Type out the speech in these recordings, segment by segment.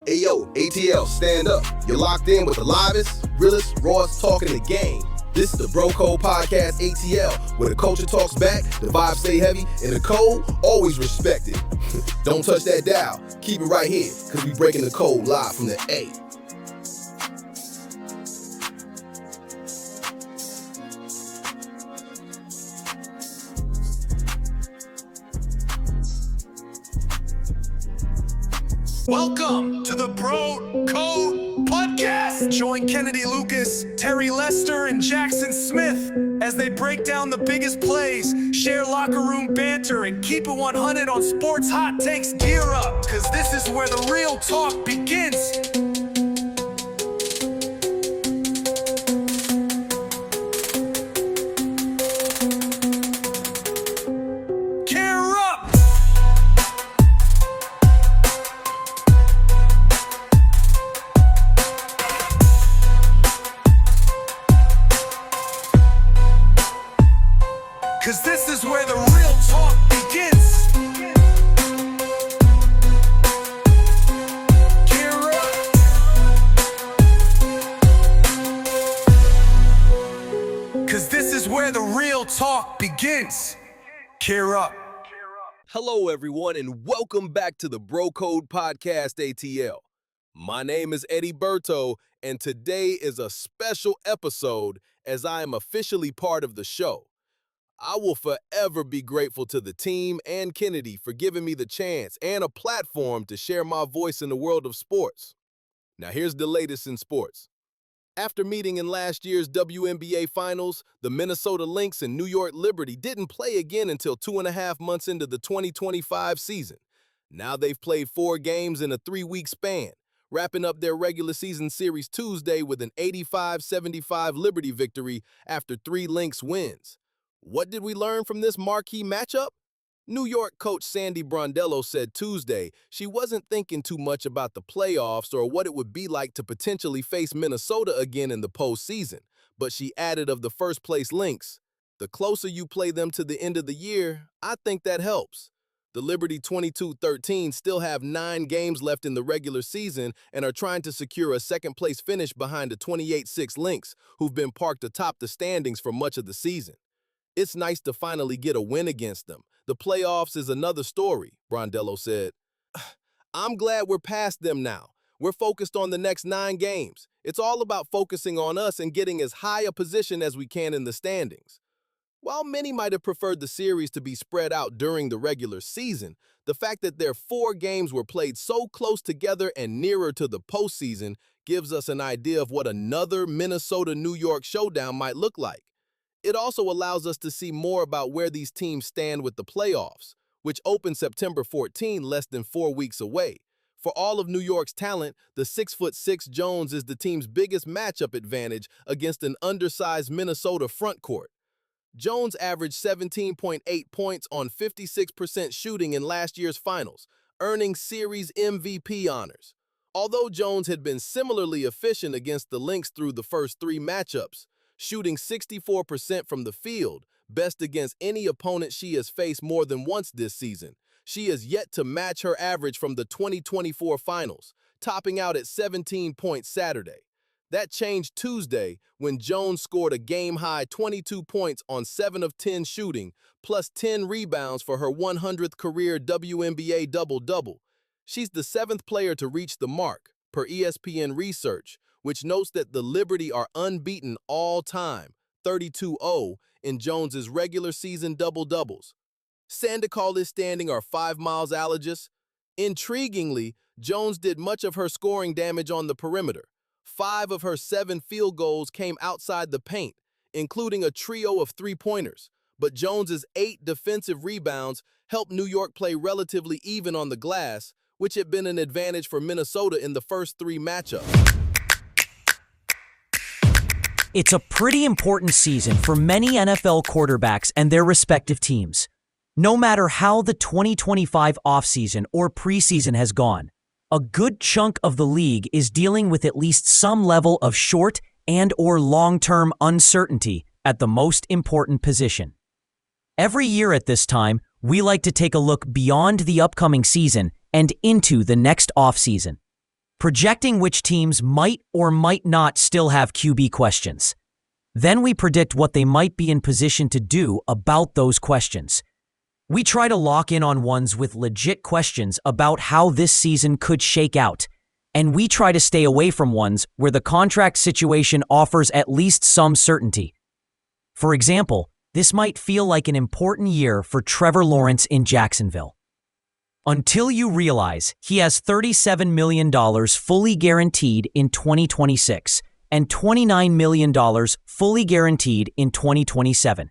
Hey yo, ATL, stand up. You're locked in with the livest, realest, rawest talk in the game. This is the Code Podcast ATL, where the culture talks back, the vibes stay heavy, and the code always respected. Don't touch that dial. Keep it right here, because we breaking the code live from the A. Welcome to the Code Podcast. Join Kennedy Lucas, Terry Lester, and Jackson Smith as they break down the biggest plays, share locker room banter, and keep it 100 on sports hot takes. Gear up, because this is where the real talk begins. Cause this is where the real talk begins. Gear up. Cause this is where the real talk begins. Gear up. Hello everyone and welcome back to the Code Podcast ATL. My name is Eddie Berto and today is a special episode as I am officially part of the show. I will forever be grateful to the team and Kennedy for giving me the chance and a platform to share my voice in the world of sports. Now here's the latest in sports. After meeting in last year's WNBA Finals, the Minnesota Lynx and New York Liberty didn't play again until 2.5 months into the 2025 season. Now they've played 4 games in a 3-week span, wrapping up their regular season series Tuesday with an 85-75 Liberty victory after 3 Lynx wins. What did we learn from this marquee matchup? New York coach Sandy Brondello said Tuesday she wasn't thinking too much about the playoffs or what it would be like to potentially face Minnesota again in the postseason, but she added of the first-place Lynx, the closer you play them to the end of the year, I think that helps. The Liberty 22-13 still have 9 games left in the regular season and are trying to secure a second-place finish behind the 28-6 Lynx, who've been parked atop the standings for much of the season. It's nice to finally get a win against them. The playoffs is another story, Brondello said. I'm glad we're past them now. We're focused on the next 9 games. It's all about focusing on us and getting as high a position as we can in the standings. While many might have preferred the series to be spread out during the regular season, the fact that their 4 games were played so close together and nearer to the postseason gives us an idea of what another Minnesota-New York showdown might look like. It also allows us to see more about where these teams stand with the playoffs, which open September 14, less than 4 weeks away. For all of New York's talent, the 6'6" Jones is the team's biggest matchup advantage against an undersized Minnesota frontcourt. Jones averaged 17.8 points on 56% shooting in last year's finals, earning series MVP honors. Although Jones had been similarly efficient against the Lynx through the first 3 matchups, shooting 64% from the field, best against any opponent she has faced more than once this season. She has yet to match her average from the 2024 finals, topping out at 17 points Saturday. That changed Tuesday when Jones scored a game-high 22 points on 7 of 10 shooting, plus 10 rebounds for her 100th career WNBA double-double. She's the 7th player to reach the mark, per ESPN research, which notes that the Liberty are unbeaten all time, 32-0, in Jones's regular season double-doubles. Sandy is standing are 5 miles allergist. Intriguingly, Jones did much of her scoring damage on the perimeter. 5 of her 7 field goals came outside the paint, including a trio of 3-pointers. But Jones's 8 defensive rebounds helped New York play relatively even on the glass, which had been an advantage for Minnesota in the first 3 matchups. It's a pretty important season for many NFL quarterbacks and their respective teams. No matter how the 2025 offseason or preseason has gone, a good chunk of the league is dealing with at least some level of short and or long-term uncertainty at the most important position. Every year at this time, we like to take a look beyond the upcoming season and into the next offseason. projecting which teams might or might not still have QB questions. Then we predict what they might be in position to do about those questions. We try to lock in on ones with legit questions about how this season could shake out, and we try to stay away from ones where the contract situation offers at least some certainty. For example, this might feel like an important year for Trevor Lawrence in Jacksonville. Until you realize he has $37 million fully guaranteed in 2026 and $29 million fully guaranteed in 2027.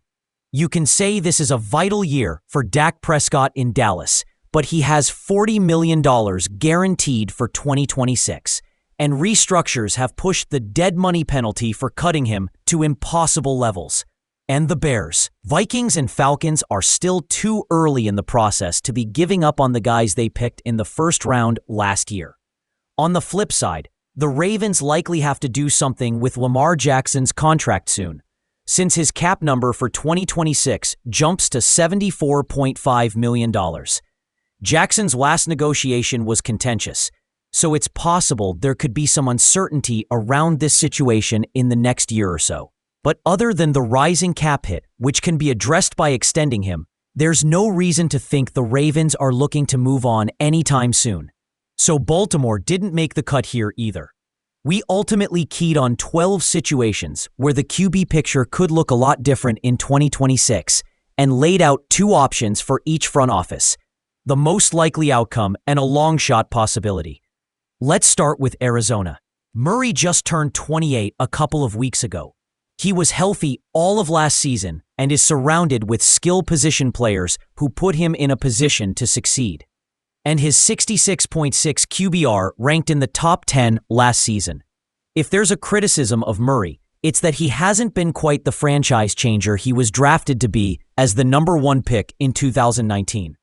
You can say this is a vital year for Dak Prescott in Dallas, but he has $40 million guaranteed for 2026, and restructures have pushed the dead money penalty for cutting him to impossible levels. And the Bears, Vikings, and Falcons are still too early in the process to be giving up on the guys they picked in the first round last year. On the flip side, the Ravens likely have to do something with Lamar Jackson's contract soon, since his cap number for 2026 jumps to $74.5 million. Jackson's last negotiation was contentious, so it's possible there could be some uncertainty around this situation in the next year or so. But other than the rising cap hit, which can be addressed by extending him, there's no reason to think the Ravens are looking to move on anytime soon. So Baltimore didn't make the cut here either. We ultimately keyed on 12 situations where the QB picture could look a lot different in 2026 and laid out 2 options for each front office, the most likely outcome and a long shot possibility. Let's start with Arizona. Murray just turned 28 a couple of weeks ago. He was healthy all of last season and is surrounded with skill position players who put him in a position to succeed. And his 66.6 QBR ranked in the top 10 last season. If there's a criticism of Murray, it's that he hasn't been quite the franchise changer he was drafted to be as the number 1 pick in 2019.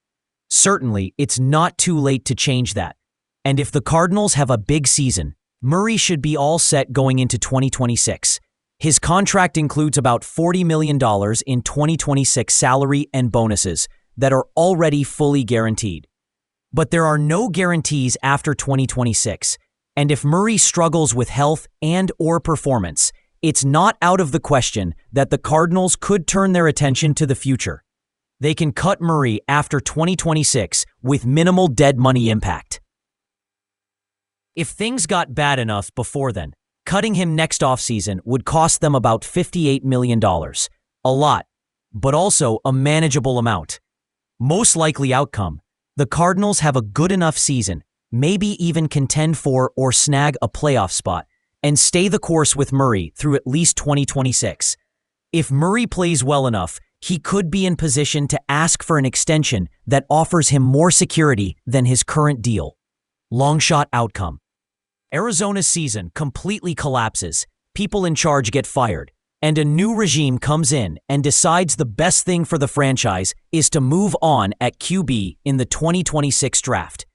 Certainly, it's not too late to change that. And if the Cardinals have a big season, Murray should be all set going into 2026. His contract includes about $40 million in 2026 salary and bonuses that are already fully guaranteed. But there are no guarantees after 2026, and if Murray struggles with health and/or performance, it's not out of the question that the Cardinals could turn their attention to the future. They can cut Murray after 2026 with minimal dead money impact. If things got bad enough before then, cutting him next offseason would cost them about $58 million. A lot, but also a manageable amount. Most likely outcome, the Cardinals have a good enough season, maybe even contend for or snag a playoff spot, and stay the course with Murray through at least 2026. If Murray plays well enough, he could be in position to ask for an extension that offers him more security than his current deal. Long shot outcome. Arizona's season completely collapses, people in charge get fired, and a new regime comes in and decides the best thing for the franchise is to move on at QB in the 2026 draft.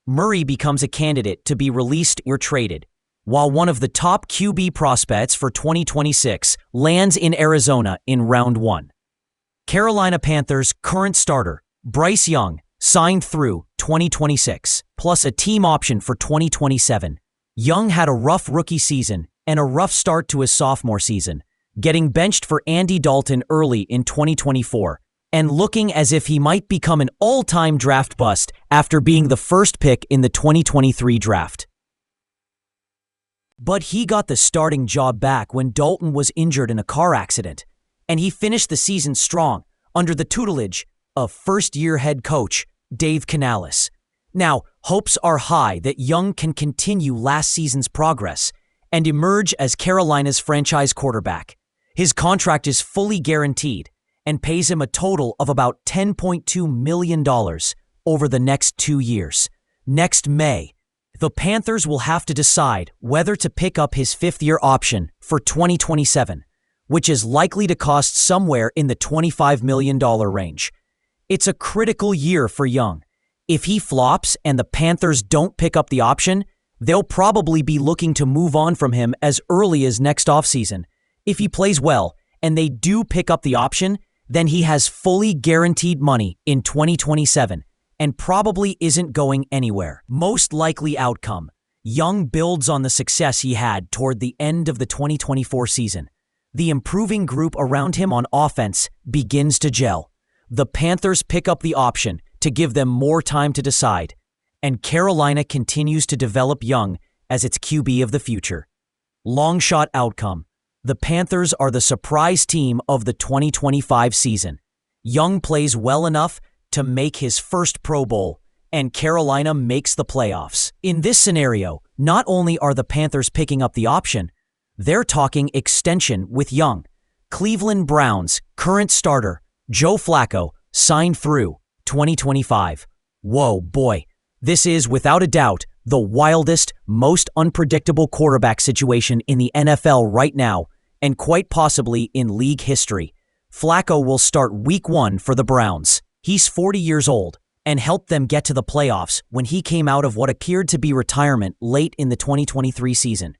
Murray becomes a candidate to be released or traded, while one of the top QB prospects for 2026 lands in Arizona in round 1. Carolina Panthers' current starter, Bryce Young, signed through 2026, plus a team option for 2027. Young had a rough rookie season and a rough start to his sophomore season, getting benched for Andy Dalton early in 2024 and looking as if he might become an all-time draft bust after being the first pick in the 2023 draft. But he got the starting job back when Dalton was injured in a car accident, and he finished the season strong under the tutelage of first-year head coach Dave Canales. Now, hopes are high that Young can continue last season's progress and emerge as Carolina's franchise quarterback. His contract is fully guaranteed and pays him a total of about $10.2 million over the next 2 years. Next May, the Panthers will have to decide whether to pick up his 5th-year option for 2027, which is likely to cost somewhere in the $25 million range. It's a critical year for Young. If he flops and the Panthers don't pick up the option, they'll probably be looking to move on from him as early as next offseason. If he plays well and they do pick up the option, then he has fully guaranteed money in 2027 and probably isn't going anywhere. Most likely outcome, Young builds on the success he had toward the end of the 2024 season. The improving group around him on offense begins to gel. The Panthers pick up the option to give them more time to decide, and Carolina continues to develop Young as its QB of the future. Long shot outcome. The Panthers are the surprise team of the 2025 season. Young plays well enough to make his first Pro Bowl, and Carolina makes the playoffs. In this scenario, not only are the Panthers picking up the option, they're talking extension with Young. Cleveland Browns current starter Joe Flacco signed through 2025. Whoa, boy. This is, without a doubt, the wildest, most unpredictable quarterback situation in the NFL right now, and quite possibly in league history. Flacco will start Week 1 for the Browns. He's 40 years old and helped them get to the playoffs when he came out of what appeared to be retirement late in the 2023 season.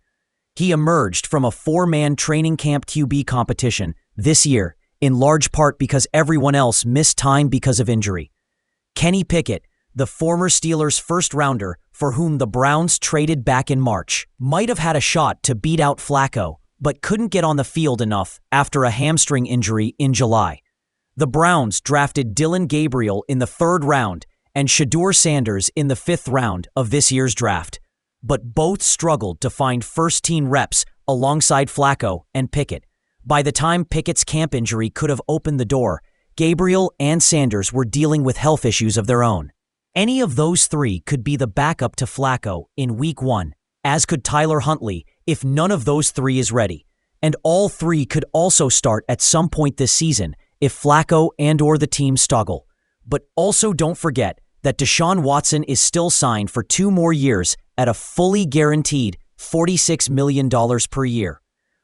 He emerged from a 4-man training camp QB competition this year, in large part because everyone else missed time because of injury. Kenny Pickett, the former Steelers first-rounder for whom the Browns traded back in March, might have had a shot to beat out Flacco, but couldn't get on the field enough after a hamstring injury in July. The Browns drafted Dylan Gabriel in the 3rd round and Shedeur Sanders in the 5th round of this year's draft, but both struggled to find first-team reps alongside Flacco and Pickett. By the time Pickett's camp injury could have opened the door, Gabriel and Sanders were dealing with health issues of their own. Any of those three could be the backup to Flacco in Week 1, as could Tyler Huntley if none of those three is ready. And all three could also start at some point this season if Flacco and/or the team struggle. But also don't forget that Deshaun Watson is still signed for 2 more years at a fully guaranteed $46 million per year.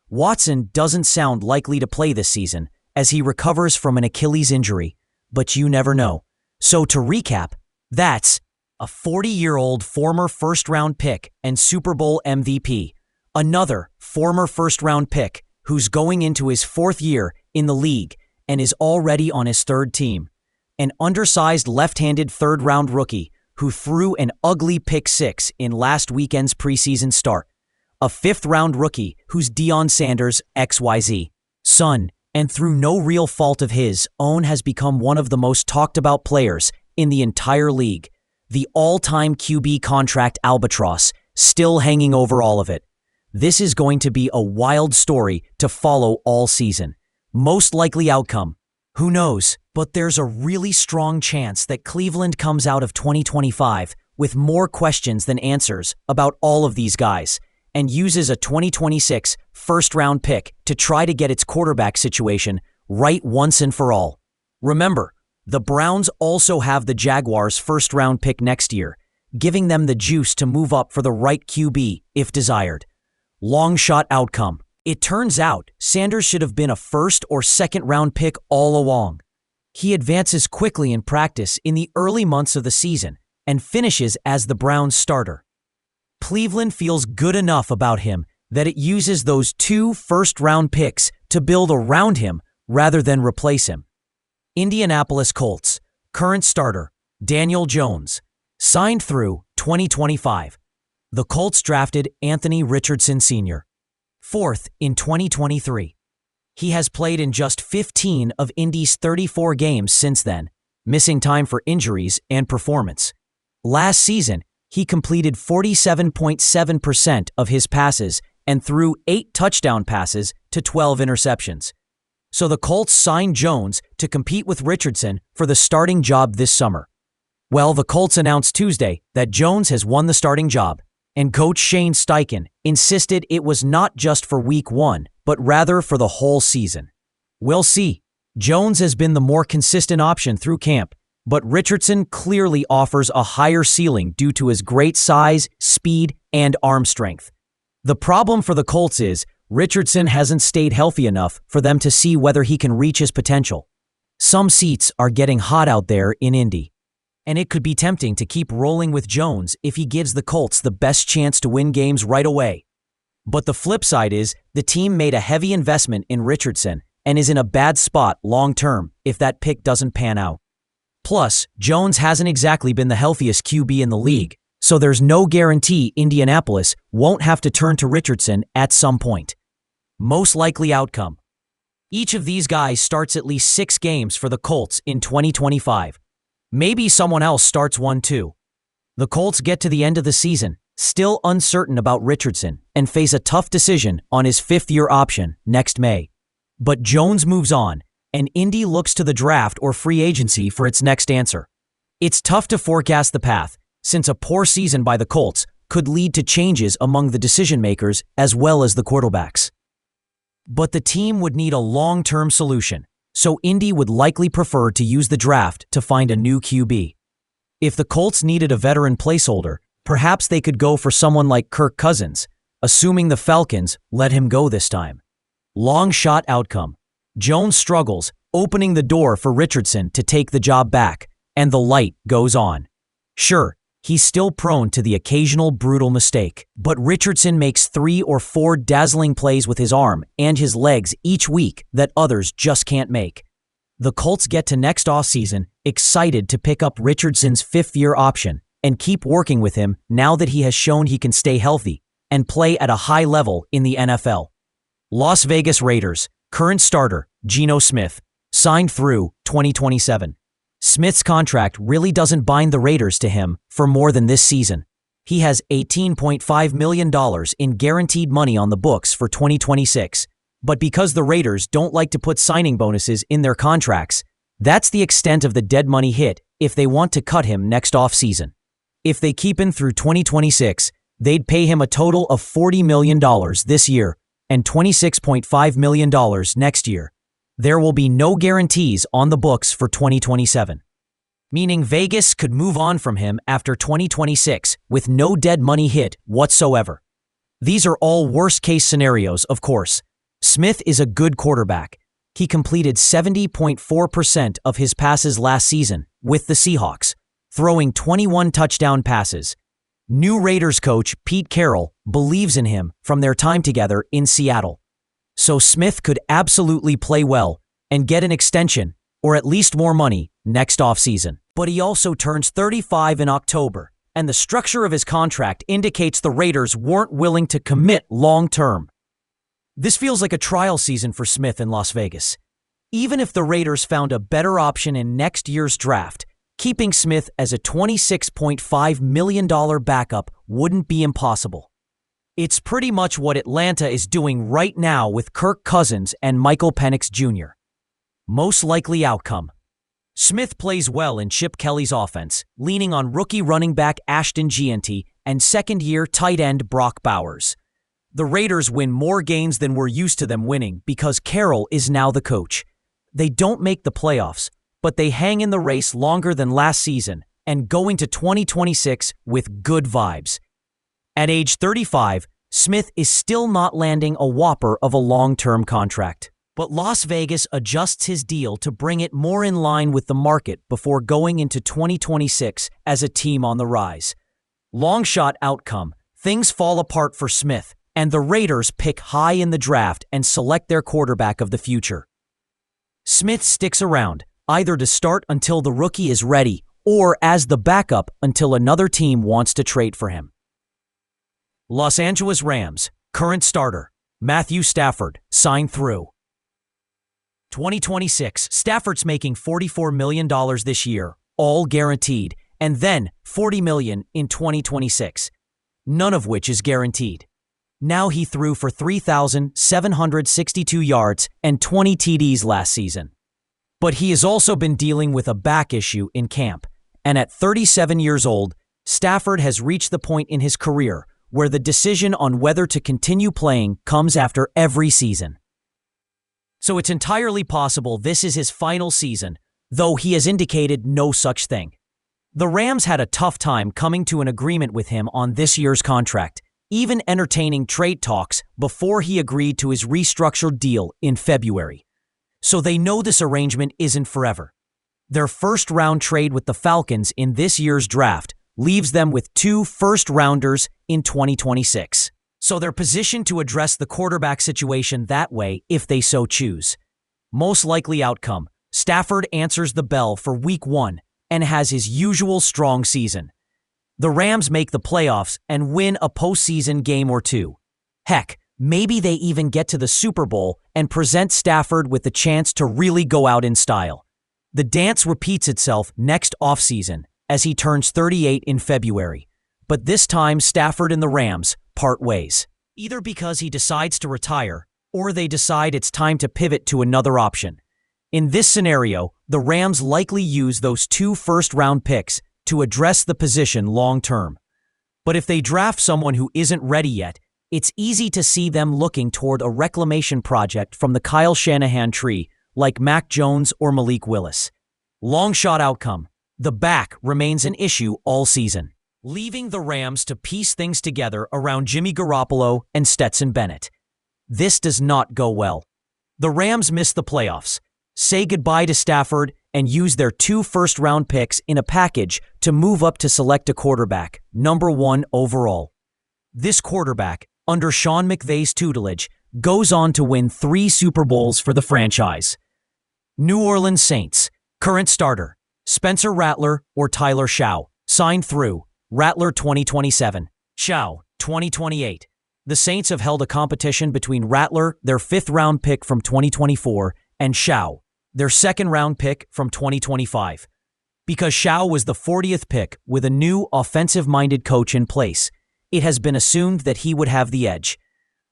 Watson doesn't sound likely to play this season as he recovers from an Achilles injury, but you never know. So to recap, that's a 40-year-old former first-round pick and Super Bowl MVP, another former first-round pick who's going into his 4th year in the league and is already on his 3rd team, an undersized left-handed 3rd-round rookie who threw an ugly pick 6 in last weekend's preseason start, a 5th-round rookie who's Deion Sanders' XYZ son, and through no real fault of his own has become one of the most talked-about players in the entire league, the all-time QB contract albatross still hanging over all of it. This is going to be a wild story to follow all season. Most likely outcome, who knows, but there's a really strong chance that Cleveland comes out of 2025 with more questions than answers about all of these guys and uses a 2026 first-round pick to try to get its quarterback situation right once and for all. Remember, the Browns also have the Jaguars' first-round pick next year, giving them the juice to move up for the right QB if desired. Long shot outcome. It turns out Sanders should have been a 1st or 2nd round pick all along. He advances quickly in practice in the early months of the season and finishes as the Browns' starter. Cleveland feels good enough about him that it uses those 2 first-round picks to build around him rather than replace him. Indianapolis Colts, current starter, Daniel Jones, signed through 2025. The Colts drafted Anthony Richardson Sr., 4th in 2023. He has played in just 15 of Indy's 34 games since then, missing time for injuries and performance. Last season, he completed 47.7% of his passes and threw 8 touchdown passes to 12 interceptions. So the Colts signed Jones to compete with Richardson for the starting job this summer. Well, the Colts announced Tuesday that Jones has won the starting job, and coach Shane Steichen insisted it was not just for Week 1, but rather for the whole season. We'll see. Jones has been the more consistent option through camp, but Richardson clearly offers a higher ceiling due to his great size, speed, and arm strength. The problem for the Colts is Richardson hasn't stayed healthy enough for them to see whether he can reach his potential. Some seats are getting hot out there in Indy, and it could be tempting to keep rolling with Jones if he gives the Colts the best chance to win games right away. But the flip side is the team made a heavy investment in Richardson and is in a bad spot long-term if that pick doesn't pan out. Plus, Jones hasn't exactly been the healthiest QB in the league, so there's no guarantee Indianapolis won't have to turn to Richardson at some point. Most likely outcome. Each of these guys starts at least 6 games for the Colts in 2025. Maybe someone else starts one too. The Colts get to the end of the season, still uncertain about Richardson, and face a tough decision on his 5th-year option next May. But Jones moves on, and Indy looks to the draft or free agency for its next answer. It's tough to forecast the path, since a poor season by the Colts could lead to changes among the decision-makers as well as the quarterbacks. But the team would need a long-term solution, so Indy would likely prefer to use the draft to find a new QB. If the Colts needed a veteran placeholder, perhaps they could go for someone like Kirk Cousins, assuming the Falcons let him go this time. Long shot outcome. Jones struggles, opening the door for Richardson to take the job back, and the light goes on. Sure, he's still prone to the occasional brutal mistake, but Richardson makes 3 or 4 dazzling plays with his arm and his legs each week that others just can't make. The Colts get to next offseason excited to pick up Richardson's 5th-year option and keep working with him now that he has shown he can stay healthy and play at a high level in the NFL. Las Vegas Raiders, current starter, Geno Smith, signed through 2027. Smith's contract really doesn't bind the Raiders to him for more than this season. He has $18.5 million in guaranteed money on the books for 2026, but because the Raiders don't like to put signing bonuses in their contracts, that's the extent of the dead money hit if they want to cut him next offseason. If they keep him through 2026, they'd pay him a total of $40 million this year and $26.5 million next year. There will be no guarantees on the books for 2027, meaning Vegas could move on from him after 2026 with no dead money hit whatsoever. These are all worst-case scenarios, of course. Smith is a good quarterback. He completed 70.4% of his passes last season with the Seahawks, throwing 21 touchdown passes. New Raiders coach Pete Carroll believes in him from their time together in Seattle. So Smith could absolutely play well and get an extension, or at least more money, next offseason. But he also turns 35 in October, and the structure of his contract indicates the Raiders weren't willing to commit long-term. This feels like a trial season for Smith in Las Vegas. Even if the Raiders found a better option in next year's draft, keeping Smith as a $26.5 million backup wouldn't be impossible. It's pretty much what Atlanta is doing right now with Kirk Cousins and Michael Penix Jr. Most likely outcome. Smith plays well in Chip Kelly's offense, leaning on rookie running back Ashton Gianti and second-year tight end Brock Bowers. The Raiders win more games than we're used to them winning because Carroll is now the coach. They don't make the playoffs, but they hang in the race longer than last season and go into 2026 with good vibes. At age 35, Smith is still not landing a whopper of a long-term contract. But Las Vegas adjusts his deal to bring it more in line with the market before going into 2026 as a team on the rise. Long shot outcome, things fall apart for Smith, and the Raiders pick high in the draft and select their quarterback of the future. Smith sticks around, either to start until the rookie is ready or as the backup until another team wants to trade for him. Los Angeles Rams, current starter, Matthew Stafford, signed through 2026. Stafford's making $44 million this year, all guaranteed, and then $40 million in 2026, none of which is guaranteed. Now he threw for 3,762 yards and 20 TDs last season. But he has also been dealing with a back issue in camp, and at 37 years old, Stafford has reached the point in his career where the decision on whether to continue playing comes after every season. So it's entirely possible this is his final season, though he has indicated no such thing. The Rams had a tough time coming to an agreement with him on this year's contract, even entertaining trade talks before he agreed to his restructured deal in February. So they know this arrangement isn't forever. Their first-round trade with the Falcons in this year's draft leaves them with 2 first-rounders in 2026. So they're positioned to address the quarterback situation that way if they so choose. Most likely outcome, Stafford answers the bell for Week 1 and has his usual strong season. the Rams make the playoffs and win a postseason game or two. Heck, maybe they even get to the Super Bowl and present Stafford with the chance to really go out in style. The dance repeats itself next offseason as he turns 38 in February. But this time, Stafford and the Rams part ways. Either because he decides to retire, or they decide it's time to pivot to another option. In this scenario, the Rams likely use those 2 first-round picks to address the position long-term. But if they draft someone who isn't ready yet, it's easy to see them looking toward a reclamation project from the Kyle Shanahan tree, like Mac Jones or Malik Willis. Long shot outcome. The back remains an issue all season, leaving the Rams to piece things together around Jimmy Garoppolo and Stetson Bennett. This does not go well. The Rams miss the playoffs, say goodbye to Stafford, and use their 2 first-round picks in a package to move up to select a quarterback, number 1 overall. This quarterback, under Sean McVay's tutelage, goes on to win 3 Super Bowls for the franchise. New Orleans Saints, current starter, Spencer Rattler or Tyler Shaw, signed through, Rattler 2027, Shaw 2028. The Saints have held a competition between Rattler, their 5th-round pick from 2024, and Shaw, their 2nd-round pick from 2025. Because Shaw was the 40th pick with a new offensive-minded coach in place, it has been assumed that he would have the edge.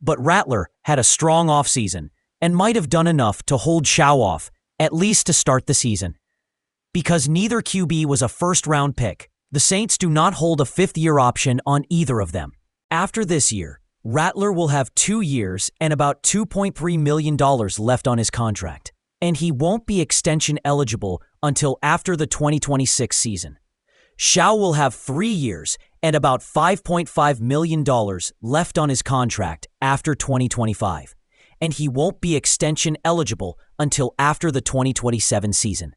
But Rattler had a strong offseason and might have done enough to hold Shaw off, at least to start the season. Because neither QB was a first-round pick, the Saints do not hold a 5th-year option on either of them. After this year, Rattler will have 2 years and about $2.3 million left on his contract, and he won't be extension eligible until after the 2026 season. Shaw will have 3 years and about $5.5 million left on his contract after 2025, and he won't be extension eligible until after the 2027 season.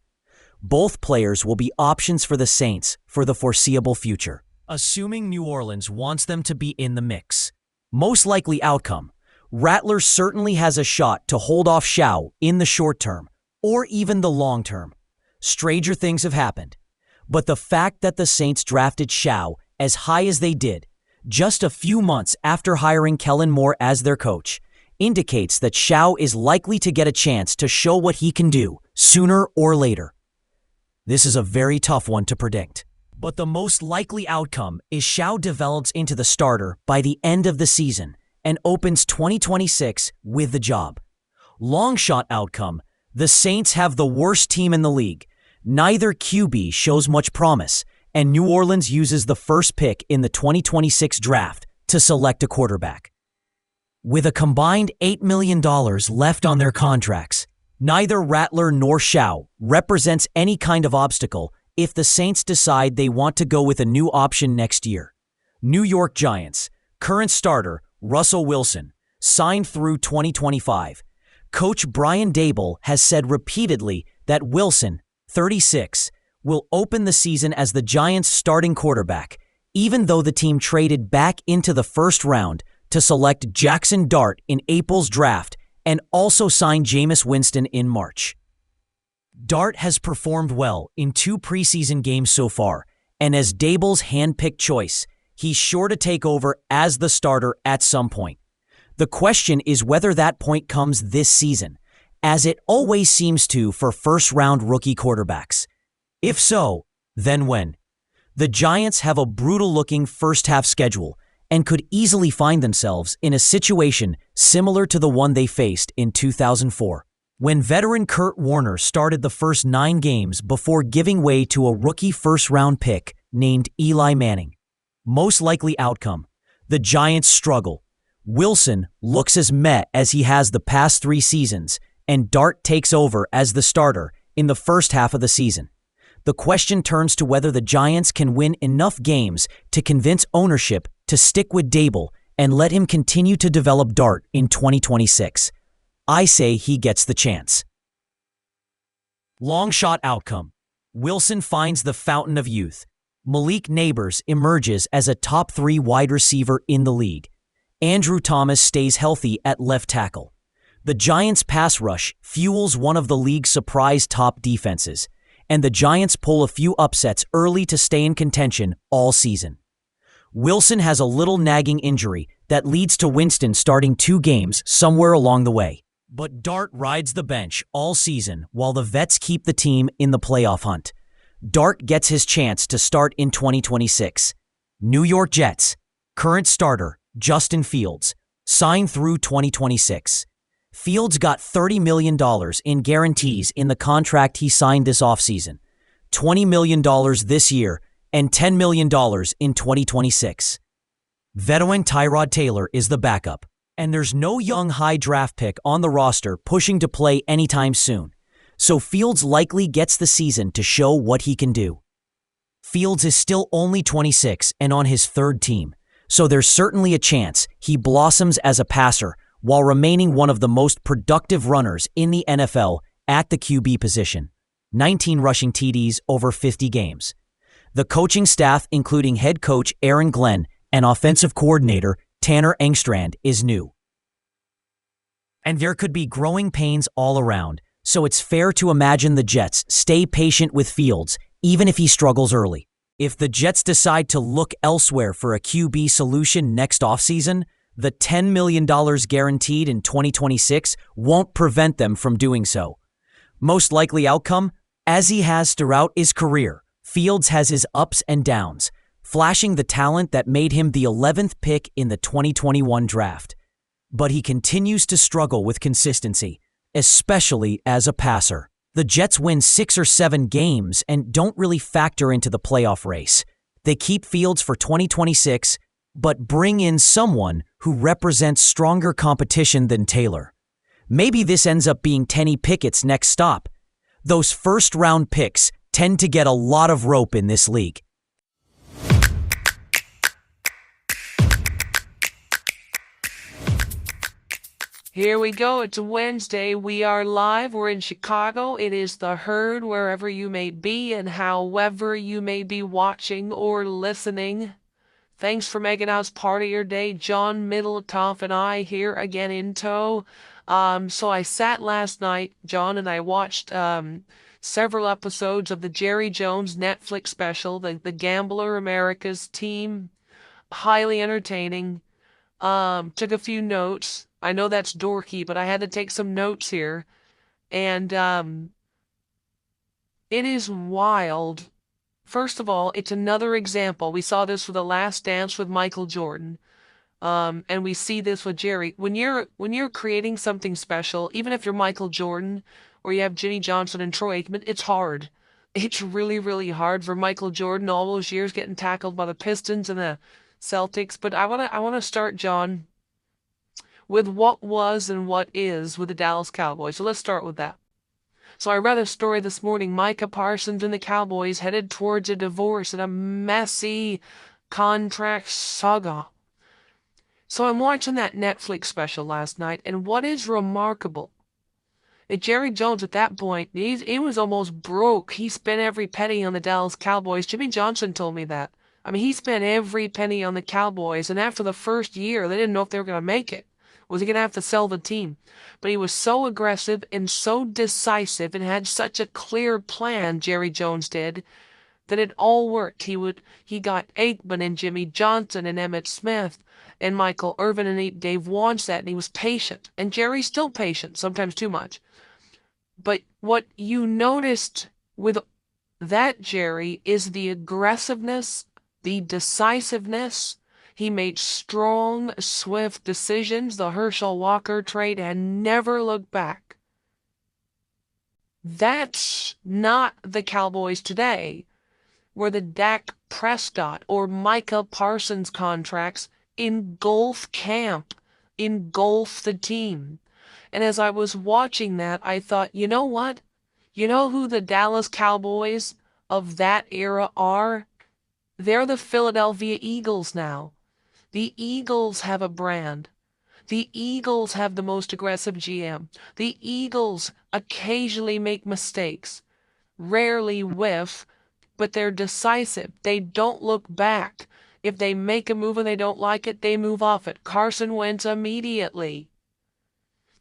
Both players will be options for the Saints for the foreseeable future, assuming New Orleans wants them to be in the mix. Most likely outcome, Rattler certainly has a shot to hold off Shaw in the short term, or even the long term. Stranger things have happened. But the fact that the Saints drafted Shaw as high as they did, just a few months after hiring Kellen Moore as their coach, indicates that Shaw is likely to get a chance to show what he can do sooner or later. This is a very tough one to predict. But the most likely outcome is Shaw develops into the starter by the end of the season and opens 2026 with the job. Long shot outcome, the Saints have the worst team in the league. Neither QB shows much promise, and New Orleans uses the first pick in the 2026 draft to select a quarterback. With a combined $8 million left on their contracts, neither Rattler nor Shaw represents any kind of obstacle if the Saints decide they want to go with a new option next year. New York Giants, current starter Russell Wilson, signed through 2025. Coach Brian Daboll has said repeatedly that Wilson, 36, will open the season as the Giants' starting quarterback, even though the team traded back into the first round to select Jackson Dart in April's draft and also signed Jameis Winston in March. Dart has performed well in 2 preseason games so far, and as Daboll's handpicked choice, he's sure to take over as the starter at some point. The question is whether that point comes this season, as it always seems to for first-round rookie quarterbacks. If so, then when? The Giants have a brutal-looking first-half schedule and could easily find themselves in a situation similar to the one they faced in 2004. When veteran Kurt Warner started the first 9 games before giving way to a rookie first-round pick named Eli Manning. Most likely outcome, the Giants struggle. Wilson looks as meh as he has the past 3 seasons, and Dart takes over as the starter in the first half of the season. The question turns to whether the Giants can win enough games to convince ownership to stick with Daboll and let him continue to develop Dart in 2026. I say he gets the chance. Long shot outcome. Wilson finds the fountain of youth. Malik Neighbors emerges as a top 3 wide receiver in the league. Andrew Thomas stays healthy at left tackle. The Giants' pass rush fuels one of the league's surprise top defenses, and the Giants pull a few upsets early to stay in contention all season. Wilson has a little nagging injury that leads to Winston starting 2 games somewhere along the way. But Dart rides the bench all season while the vets keep the team in the playoff hunt. Dart gets his chance to start in 2026. New York Jets, current starter Justin Fields, signed through 2026. Fields got $30 million in guarantees in the contract he signed this offseason, $20 million this year, and $10 million in 2026. Veteran Tyrod Taylor is the backup, and there's no young high draft pick on the roster pushing to play anytime soon, so Fields likely gets the season to show what he can do. Fields is still only 26 and on his 3rd team, so there's certainly a chance he blossoms as a passer while remaining one of the most productive runners in the NFL at the QB position. 19 rushing TDs over 50 games. The coaching staff, including head coach Aaron Glenn and offensive coordinator Tanner Engstrand, is new. And there could be growing pains all around, so it's fair to imagine the Jets stay patient with Fields, even if he struggles early. If the Jets decide to look elsewhere for a QB solution next offseason, the $10 million guaranteed in 2026 won't prevent them from doing so. Most likely outcome, as he has throughout his career, Fields has his ups and downs, flashing the talent that made him the 11th pick in the 2021 draft. But he continues to struggle with consistency, especially as a passer. The Jets win 6 or 7 games and don't really factor into the playoff race. They keep Fields for 2026, but bring in someone who represents stronger competition than Taylor. Maybe this ends up being Kenny Pickett's next stop. Those first-round picks tend to get a lot of rope in this league. Here we go. It's Wednesday. We are live. We're in Chicago. It is the herd wherever you may be and however you may be watching or listening. Thanks for making us part of your day. John Middletoff and I here again in tow. So I sat last night, John, and I watched several episodes of the Jerry Jones Netflix special, the Gambler America's Team. Highly entertaining. Took a few notes. I know that's dorky, but I had to take some notes here. And it is wild. First of all, it's another example. We saw this with The Last Dance with Michael Jordan. And we see this with Jerry. When you're creating something special, even if you're Michael Jordan or you have Ginny Johnson and Troy Aikman, it's hard. It's really, really hard for Michael Jordan all those years getting tackled by the Pistons and the Celtics. But I wanna start, John, with what was and what is with the Dallas Cowboys. So let's start with that. So I read a story this morning. Micah Parsons and the Cowboys headed towards a divorce and a messy contract saga. So I'm watching that Netflix special last night, and what is remarkable, Jerry Jones at that point, he was almost broke. He spent every penny on the Dallas Cowboys. Jimmy Johnson told me that. I mean, he spent every penny on the Cowboys, and after the first year, they didn't know if they were going to make it. Was he going to have to sell the team? But he was so aggressive and so decisive and had such a clear plan, Jerry Jones did, that it all worked. He got Aikman and Jimmy Johnson and Emmitt Smith and Michael Irvin and Dave Wannstedt, and he was patient. And Jerry's still patient, sometimes too much. But what you noticed with that, Jerry, is the aggressiveness, the decisiveness. He made strong, swift decisions. The Herschel Walker trade and never looked back. That's not the Cowboys today, where the Dak Prescott or Micah Parsons contracts engulf camp, engulf the team. And as I was watching that, I thought, you know what? You know who the Dallas Cowboys of that era are? They're the Philadelphia Eagles now. The Eagles have a brand. The Eagles have the most aggressive GM. The Eagles occasionally make mistakes, rarely whiff, but they're decisive. They don't look back. If they make a move and they don't like it, they move off it. Carson Wentz immediately.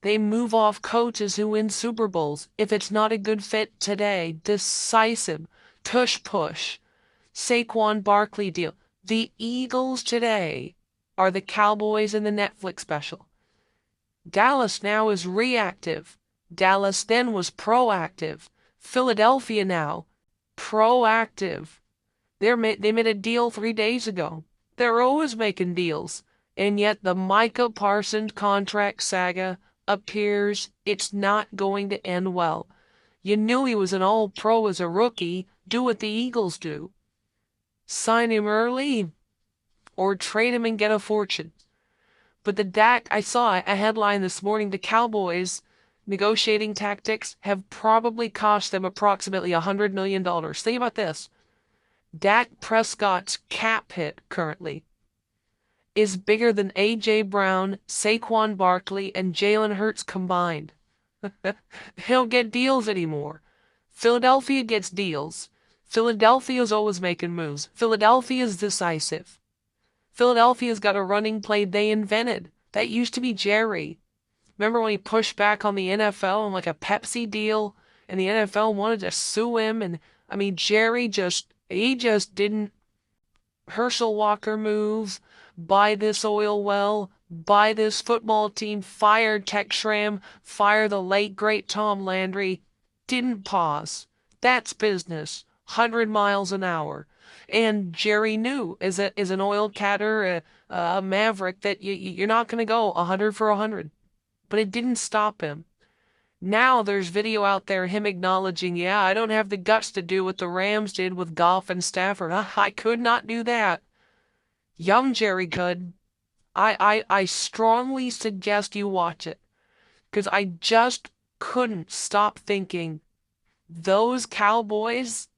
They move off coaches who win Super Bowls. If it's not a good fit today, decisive, tush push. Saquon Barkley deal. The Eagles today are the Cowboys in the Netflix special. Dallas now is reactive. Dallas then was proactive. Philadelphia now, proactive. They made a deal 3 days ago. They're always making deals. And yet the Micah Parsons contract saga appears it's not going to end well. You knew he was an all-pro as a rookie. Do what the Eagles do. Sign him early or trade him and get a fortune. But I saw a headline this morning, the Cowboys negotiating tactics have probably cost them approximately $100 million. Think about this. Dak Prescott's cap hit currently is bigger than A.J. Brown, Saquon Barkley, and Jalen Hurts combined. They don't get deals anymore. Philadelphia gets deals. Philadelphia's always making moves. Philadelphia's decisive. Philadelphia's got a running play they invented. That used to be Jerry. Remember when he pushed back on the NFL on like a Pepsi deal and the NFL wanted to sue him? And I mean, Jerry just didn't Herschel Walker move, buy this oil well, buy this football team, fire Tex Schramm, fire the late great Tom Landry. Didn't pause. That's business. 100 miles an hour. And Jerry knew, as an oil catter, a maverick, that you're not going to go 100 for 100. But it didn't stop him. Now there's video out there, him acknowledging, yeah, I don't have the guts to do what the Rams did with Goff and Stafford. I could not do that. Young Jerry could. I strongly suggest you watch it. Because I just couldn't stop thinking, those Cowboys,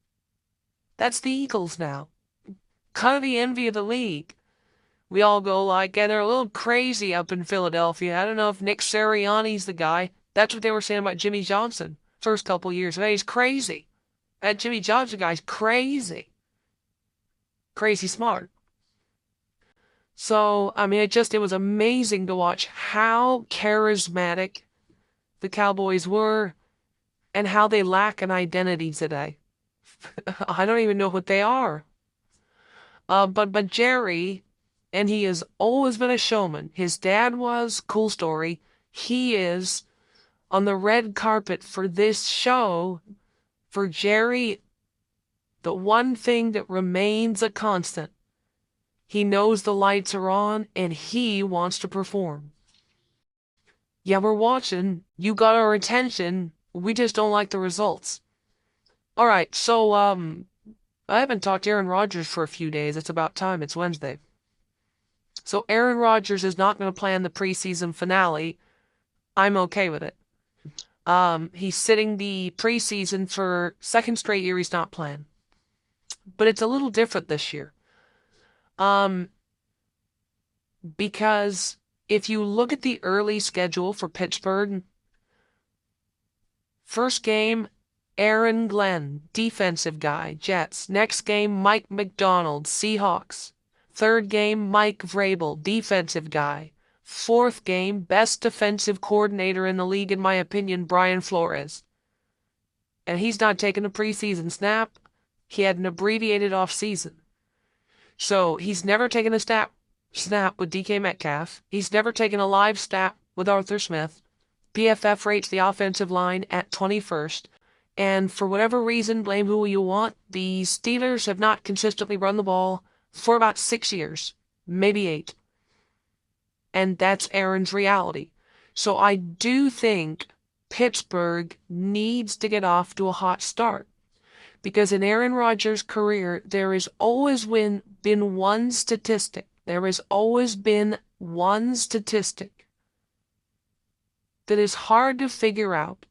that's the Eagles now. Kind of the envy of the league. We all go like, and they're a little crazy up in Philadelphia. I don't know if Nick Sirianni's the guy. That's what they were saying about Jimmy Johnson first couple years. Hey, he's crazy. That Jimmy Johnson guy's crazy. Crazy smart. So, I mean, it was amazing to watch how charismatic the Cowboys were and how they lack an identity today. I don't even know what they are. But Jerry, and he has always been a showman. His dad was, cool story. He is on the red carpet for this show. For Jerry, the one thing that remains a constant, he knows the lights are on and he wants to perform. Yeah, we're watching. You got our attention. We just don't like the results. All right, so I haven't talked to Aaron Rodgers for a few days. It's about time. It's Wednesday. So Aaron Rodgers is not going to plan the preseason finale. I'm okay with it. He's sitting the preseason for second straight year he's not playing. But it's a little different this year. Because if you look at the early schedule for Pittsburgh, first game, Aaron Glenn, defensive guy, Jets. Next game, Mike McDonald, Seahawks. Third game, Mike Vrabel, defensive guy. Fourth game, best defensive coordinator in the league, in my opinion, Brian Flores. And he's not taking a preseason snap. He had an abbreviated off-season. So he's never taken a snap with DK Metcalf. He's never taken a live snap with Arthur Smith. PFF rates the offensive line at 21st. And for whatever reason, blame who you want, the Steelers have not consistently run the ball for about 6 years, maybe 8. And that's Aaron's reality. So I do think Pittsburgh needs to get off to a hot start. Because in Aaron Rodgers' career, there has always been one statistic. There has always been one statistic that is hard to figure out.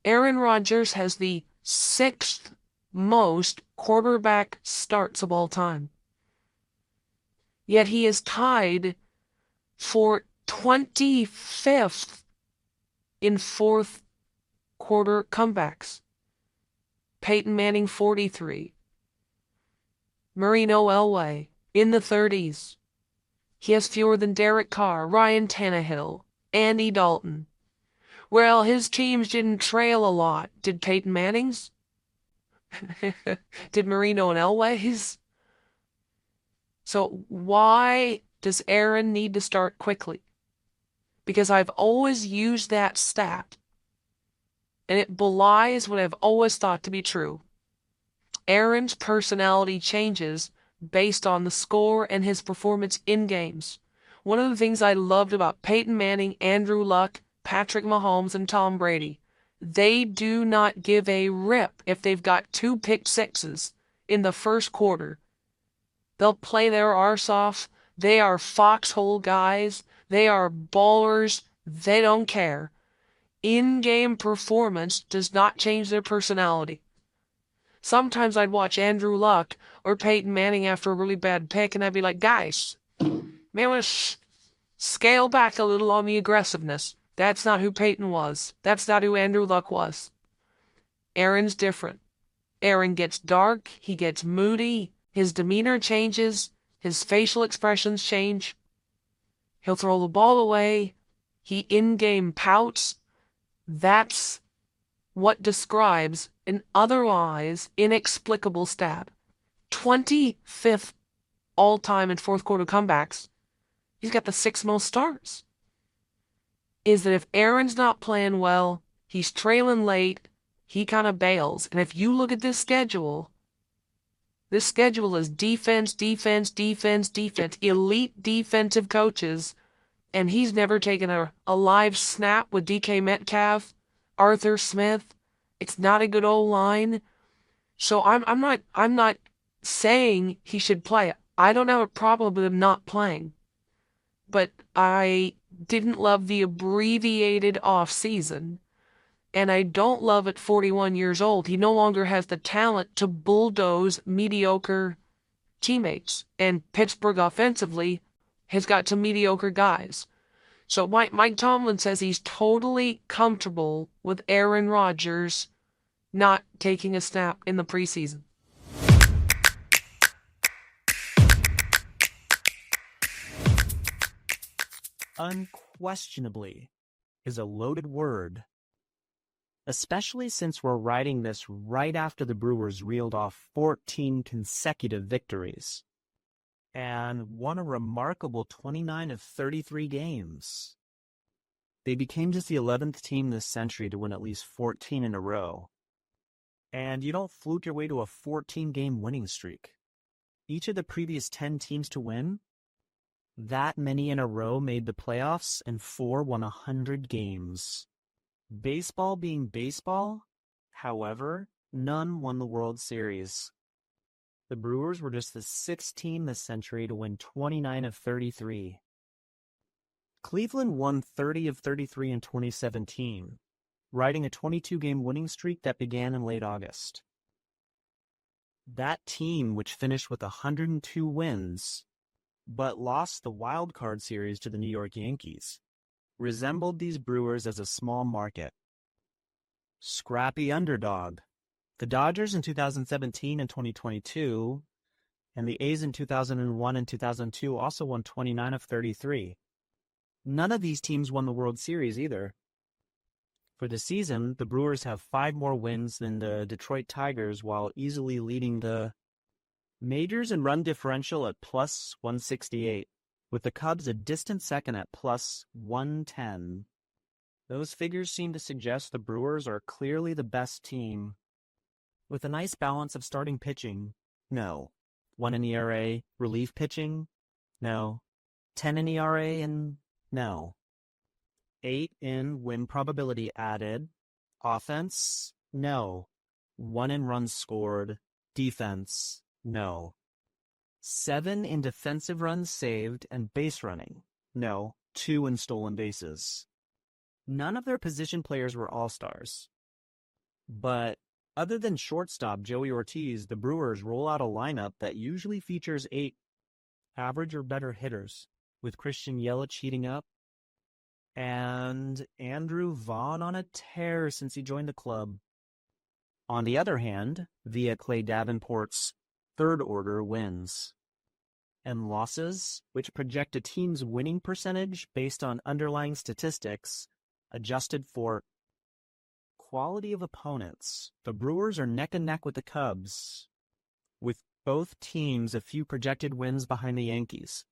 Aaron Rodgers has the 6th most quarterback starts of all time. Yet he is tied for 25th in fourth quarter comebacks. Peyton Manning, 43. Marino Elway, in the 30s. He has fewer than Derek Carr, Ryan Tannehill, Andy Dalton. Well, his teams didn't trail a lot. Did Peyton Manning's? Did Marino and Elway's? So why does Aaron need to start quickly? Because I've always used that stat, and it belies what I've always thought to be true. Aaron's personality changes based on the score and his performance in games. One of the things I loved about Peyton Manning, Andrew Luck, Patrick Mahomes, and Tom Brady, they do not give a rip if they've got 2 pick sixes in the first quarter. They'll play their arse off. They are foxhole guys. They are ballers. They don't care. In-game performance does not change their personality. Sometimes I'd watch Andrew Luck or Peyton Manning after a really bad pick, and I'd be like, guys, man, let's scale back a little on the aggressiveness. That's not who Peyton was. That's not who Andrew Luck was. Aaron's different. Aaron gets dark. He gets moody. His demeanor changes. His facial expressions change. He'll throw the ball away. He in-game pouts. That's what describes an otherwise inexplicable stat. 25th all-time in fourth quarter comebacks. He's got the 6 most starts. Is that if Aaron's not playing well, he's trailing late, he kind of bails. And if you look at this schedule is defense, defense, defense, defense, elite defensive coaches, and he's never taken a live snap with DK Metcalf, Arthur Smith. It's not a good old line. So I'm not saying he should play. I don't have a problem with him not playing. But I didn't love the abbreviated off season. And I don't love at 41 years old. He no longer has the talent to bulldoze mediocre teammates. And Pittsburgh offensively has got some mediocre guys. So Mike Tomlin says he's totally comfortable with Aaron Rodgers not taking a snap in the preseason. Unquestionably is a loaded word, especially since we're writing this right after the Brewers reeled off 14 consecutive victories and won a remarkable 29 of 33 games. They became just the 11th team this century to win at least 14 in a row. And you don't fluke your way to a 14-game winning streak. Each of the previous 10 teams to win, that many in a row made the playoffs, and 4 won 100 games. Baseball being baseball, however, none won the World Series. The Brewers were just the 6th team this century to win 29 of 33. Cleveland won 30 of 33 in 2017, riding a 22-game winning streak that began in late August. That team, which finished with 102 wins, but lost the wild card series to the New York Yankees, resembled these Brewers as a small market. Scrappy underdog. The Dodgers in 2017 and 2022, and the A's in 2001 and 2002 also won 29 of 33. None of these teams won the World Series either. For the season, the Brewers have 5 more wins than the Detroit Tigers while easily leading the majors in run differential at plus 168, with the Cubs a distant second at plus 110. Those figures seem to suggest the Brewers are clearly the best team. With a nice balance of starting pitching, no. 1 in ERA, relief pitching, no. 10 in ERA, and no. 8 in win probability added, offense, no. 1 in runs scored, defense, no. 7 in defensive runs saved and base running, no. 2 in stolen bases. None of their position players were all-stars. But other than shortstop Joey Ortiz, the Brewers roll out a lineup that usually features 8 average or better hitters, with Christian Yelich heating up, and Andrew Vaughn on a tear since he joined the club. On the other hand, via Clay Davenport's third-order wins and losses, which project a team's winning percentage based on underlying statistics, adjusted for quality of opponents. The Brewers are neck and neck with the Cubs, with both teams a few projected wins behind the Yankees.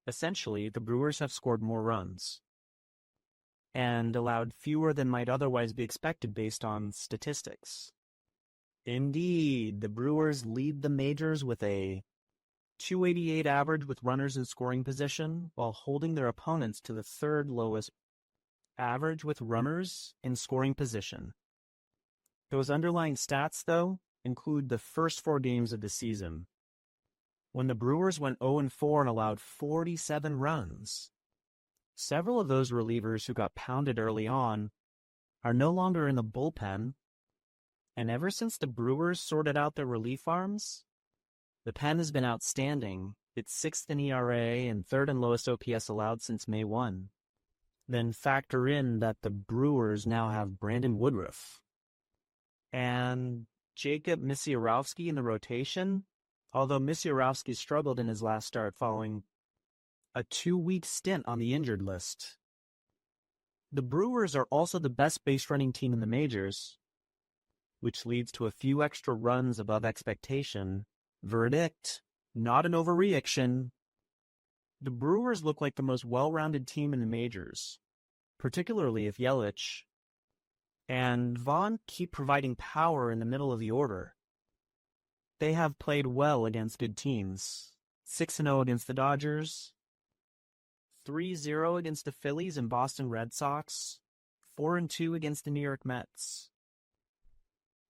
Essentially, the Brewers have scored more runs and allowed fewer than might otherwise be expected based on statistics. Indeed, the Brewers lead the majors with a .288 average with runners in scoring position, while holding their opponents to the third lowest average with runners in scoring position. Those underlying stats, though, include the first 4 games of the season, when the Brewers went 0-4 and allowed 47 runs. Several of those relievers who got pounded early on are no longer in the bullpen, and ever since the Brewers sorted out their relief arms, the pen has been outstanding. It's 6th in ERA and 3rd and lowest OPS allowed since May 1. Then factor in that the Brewers now have Brandon Woodruff and Jacob Misiorowski in the rotation, although Misiorowski struggled in his last start following a 2-week stint on the injured list. The Brewers are also the best base running team in the majors, which leads to a few extra runs above expectation. Verdict, not an overreaction. The Brewers look like the most well-rounded team in the majors, particularly if Yelich and Vaughn keep providing power in the middle of the order. They have played well against good teams. 6-0 against the Dodgers, 3-0 against the Phillies and Boston Red Sox, 4-2 against the New York Mets,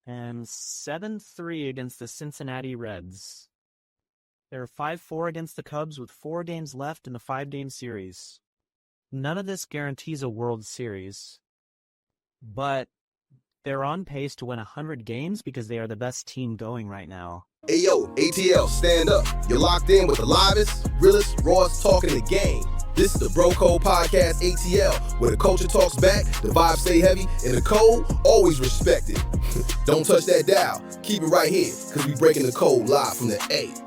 and 7-3 against the Cincinnati Reds. They're 5-4 against the Cubs with 4 games left in the 5-game series. None of this guarantees a World Series, but they're on pace to win 100 games because they are the best team going right now. Hey yo, ATL, stand up. You're locked in with the livest, realest, rawest talking the game. This is the Code Podcast ATL, where the culture talks back, the vibes stay heavy, and the code always respected. Don't touch that dial. Keep it right here, because we breaking the code live from the A.